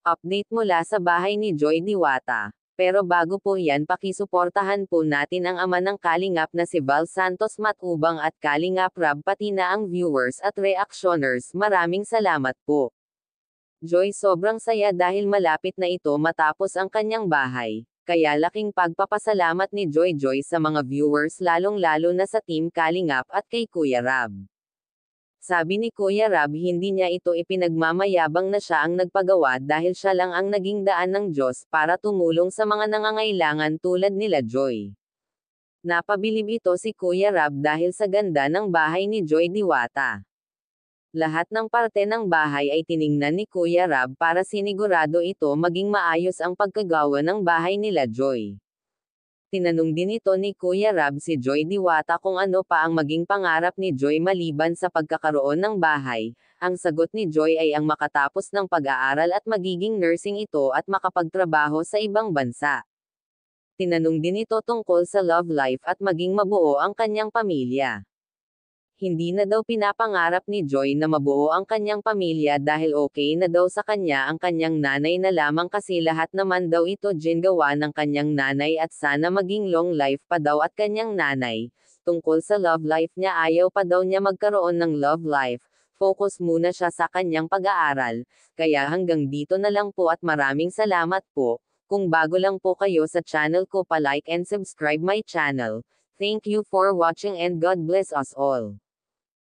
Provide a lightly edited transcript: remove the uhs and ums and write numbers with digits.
Update mula sa bahay ni Joy Diwata. Pero bago po yan, pakisuportahan po natin ang ama ng Kalingap na si Val Santos Matubang at Kalingap Rab pati na ang viewers at reactioners. Maraming salamat po. Joy, sobrang saya dahil malapit na ito matapos ang kanyang bahay. Kaya laking pagpapasalamat ni Joy sa mga viewers, lalong-lalo na sa Team Kalingap at kay Kuya Rab. Sabi ni Kuya Rab, hindi niya ito ipinagmamayabang na siya ang nagpagawa dahil siya lang ang naging daan ng Diyos para tumulong sa mga nangangailangan tulad nila Joy. Napabilib ito si Kuya Rab dahil sa ganda ng bahay ni Joy Diwata. Lahat ng parte ng bahay ay tiningnan ni Kuya Rab para sinigurado ito maging maayos ang pagkagawa ng bahay nila Joy. Tinanong din ito ni Kuya Rab si Joy Diwata kung ano pa ang maging pangarap ni Joy maliban sa pagkakaroon ng bahay. Ang sagot ni Joy ay ang makatapos ng pag-aaral at magiging nursing ito at makapagtrabaho sa ibang bansa. Tinanong din ito tungkol sa love life at maging mabuo ang kanyang pamilya. Hindi na daw pinapangarap ni Joy na mabuo ang kanyang pamilya dahil okay na daw sa kanya ang kanyang nanay na lamang kasi lahat naman daw ito ginagawa ng kanyang nanay at sana maging long life pa daw at kanyang nanay. Tungkol sa love life niya, ayaw pa daw niya magkaroon ng love life, focus muna siya sa kanyang pag-aaral. Kaya hanggang dito na lang po at maraming salamat po. Kung bago lang po kayo sa channel ko, pa-like and subscribe my channel. Thank you for watching and God bless us all.